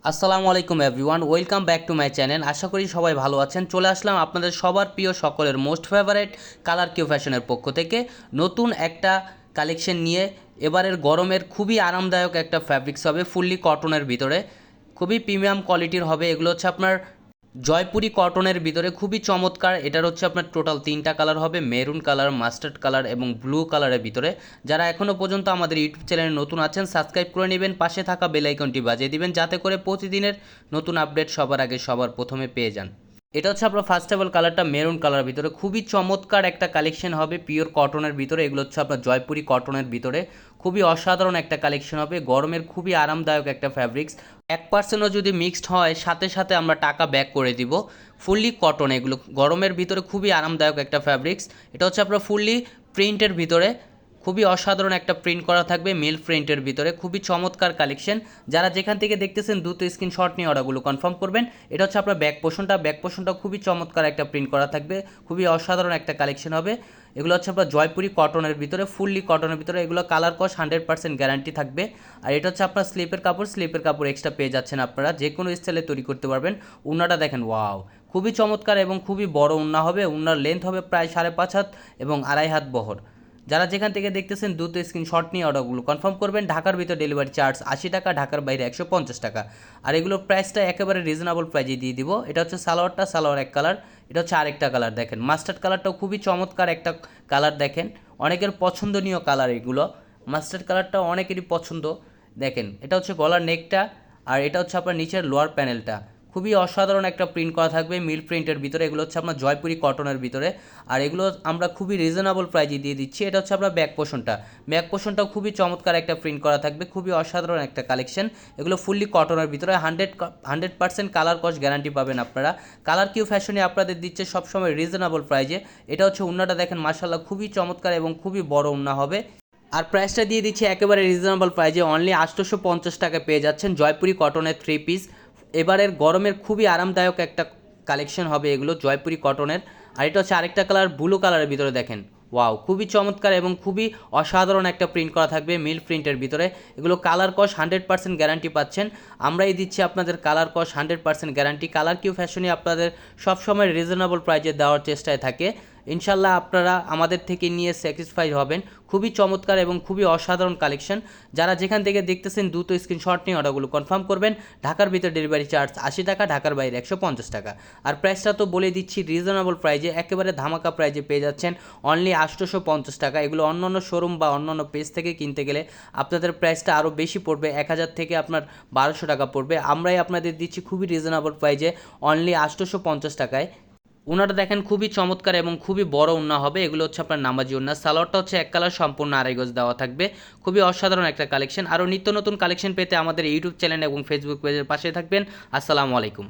আসসালামু আলাইকুম everyone, welcome back to my channel. আশা করি সবাই ভালো আছেন। চলে আসলাম আপনাদের সবার প্রিয় সকলের মোস্ট ফেভারেট কালার কিউ ফ্যাশনের পক্ষ থেকে নতুন একটা কালেকশন নিয়ে। এবারের গরমের খুবই আরামদায়ক একটা ফ্যাব্রিক্স হবে, ফুললি কটনের ভিতরে, খুবই প্রিমিয়াম কোয়ালিটির হবে। এগুলো হচ্ছে আপনার জয়পুরি কটনের ভিতরে, খুবই চমৎকার। এটার হচ্ছে আপনার টোটাল 3টা কালার হবে, মেরুন কালার, মাস্টার্ড কালার এবং ব্লু কালারের ভিতরে। যারা এখনও পর্যন্ত আমাদের ইউটিউব চ্যানেলে নতুন আছেন, সাবস্ক্রাইব করে নেবেন, পাশে থাকা বেল আইকনটি বাজিয়ে দিবেন, যাতে করে প্রতিদিনের নতুন আপডেট সবার আগে সবার প্রথমে পেয়ে যান। এটা হচ্ছে আপনার ফার্স্ট অফ অল কালারটা মেরুন কালার ভিতরে, খুবই চমৎকার একটা কালেকশন হবে পিওর কটনের ভিতরে। এগুলো হচ্ছে আপনার জয়পুরি কটনের ভিতরে, খুবই অসাধারণ একটা কালেকশন হবে। গরমের খুবই আরামদায়ক একটা ফ্যাব্রিক্স, 1%ও যদি মিক্সড হয় সাথে সাথে আমরা টাকা ব্যাক করে দিব। ফুললি কটন, এগুলো গরমের ভিতরে খুবই আরামদায়ক একটা ফ্যাব্রিক্স। এটা হচ্ছে আপনার ফুললি প্রিন্টের ভিতরে, খুবই অসাধারণ একটা প্রিন্ট করা থাকবে মিল প্রিন্টের ভিতরে, খুবই চমৎকার কালেকশন। যারা যেখান থেকে দেখতেছেন দ্রুত স্ক্রিনশট নিয়ে অর্ডারগুলো কনফার্ম করবেন। এটা হচ্ছে আপনার ব্যাক পোর্শনটা খুবই চমৎকার একটা প্রিন্ট করা থাকবে, খুবই অসাধারণ একটা কালেকশন হবে। এগুলো হচ্ছে আপনার জয়পুরি কটনের ভিতরে, ফুললি কটনের ভিতরে। এগুলো কালার কস 100% গ্যারান্টি থাকবে। আর এটা হচ্ছে আপনার স্লিপের কাপড় এক্সট্রা পেয়ে যাচ্ছেন আপনারা, যে কোনো স্টাইলে তৈরি করতে পারবেন। উন্নাটা দেখেন, ওয়াও, খুবই চমৎকার এবং খুবই বড় উন্না হবে। উন্নার লেন্থ হবে প্রায় 5.5 হাত এবং 2.5 হাত বহর। যারা যেখান থেকে দেখতেছেন দ্রুত স্ক্রিনশট নিয়ে অর্ডারগুলো কনফার্ম করবেন। ঢাকার ভিতর ডেলিভারি চার্জ 80 টাকা, ঢাকার বাইরে 150 টাকা। আর এগুলোর প্রাইসটা একেবারে রিজনেবল প্রাইজে দিয়ে দিব। এটা হচ্ছে সালোয়ার এক কালার, এটা হচ্ছে আরেকটা কালার। দেখেন মাস্টার্ড কালারটাও খুবই চমৎকার একটা কালার, দেখেন অনেকের পছন্দনীয় কালার এগুলো। মাস্টার্ড কালারটা অনেকেরই পছন্দ। দেখেন এটা হচ্ছে গলার নেকটা, আর এটা হচ্ছে আপনার নিচের লোয়ার প্যানেলটা। খুবই অসাধারণ একটা প্রিন্ট করা থাকবে মিল প্রিন্টের ভিতরে। এগুলো হচ্ছে আপনার জয়পুরি কটনের ভিতরে, আর এগুলো আমরা খুবই রিজনেবল প্রাইজে দিয়ে দিচ্ছি। এটা হচ্ছে আপনার ব্যাক পোর্শনটাও খুবই চমৎকার একটা প্রিন্ট করা থাকবে, খুবই অসাধারণ একটা কালেকশন। এগুলো ফুললি কটনের ভিতরে, 100% কালার কস্ট গ্যারান্টি পাবেন আপনারা। কালার কিউ ফ্যাশনে আপনাদের দিচ্ছে সবসময় রিজনেবল প্রাইজে। এটা হচ্ছে উন্নাটা দেখেন, মাশাআল্লাহ খুবই চমৎকার এবং খুবই বড় উন্না হবে। আর প্রাইসটা দিয়ে দিচ্ছি একেবারে রিজনেবল প্রাইজে, অনলি 850 টাকায় পেয়ে যাচ্ছেন জয়পুরি কটনের 3 পিস। এবারের গরমের খুবই আরামদায়ক একটা কালেকশন হবে এগুলো জয়পুরি কটনের। আর এটা হচ্ছে আরেকটা কালার, ব্লু কালারের ভিতরে। দেখেন ওয়াও, খুবই চমৎকার এবং খুবই অসাধারণ একটা প্রিন্ট করা থাকবে মিল প্রিন্টের ভিতরে। এগুলো কালার কস 100% গ্যারান্টি পাচ্ছেন। আমরাই দিচ্ছি আপনাদের কালার কস 100% গ্যারান্টি। কালার কিউ ফ্যাশনে আপনাদের সবসময় রিজনেবল প্রাইজে দেওয়ার চেষ্টায় থাকে। ইনশাল্লাহ আপনারা আমাদের থেকে নিয়ে স্যাটিসফাই হবেন। খুবই চমৎকার এবং খুবই অসাধারণ কালেকশন। যারা যেখান থেকে দেখতেছেন দ্রুত স্ক্রিনশট নিয়ে অর্ডারগুলো কনফার্ম করবেন। ঢাকার ভিতর ডেলিভারি চার্জ 80 টাকা, ঢাকার বাইরে 150 টাকা। আর প্রাইসটা তো বলে দিচ্ছি রিজনেবল প্রাইজে, একেবারে ধামাকা প্রাইজে পেয়ে যাচ্ছেন অনলি 850 টাকা। এগুলো অন্যান্য শোরুম বা অন্যান্য পেজ থেকে কিনতে গেলে আপনাদের প্রাইসটা আরও বেশি পড়বে, 1000 থেকে আপনার 1200 টাকা পড়বে। আমরাই আপনাদের দিচ্ছি খুবই রিজনেবল প্রাইজে অনলি 850 টাকায়। উনাটা দেখেন খুবই চমৎকার এবং খুবই বড় উন্না হবে। এগুলো হচ্ছে আপনার নামাজি উন্না। সালোয়ারটা হচ্ছে এক কালার, সম্পূর্ণ 2.5 গজ দেওয়া থাকবে। খুবই অসাধারণ একটা কালেকশন। আরও নিত্য নতুন কালেকশন পেতে আমাদের ইউটিউব চ্যানেল এবং ফেসবুক পেজের পাশে থাকবেন। আসসালামু আলাইকুম।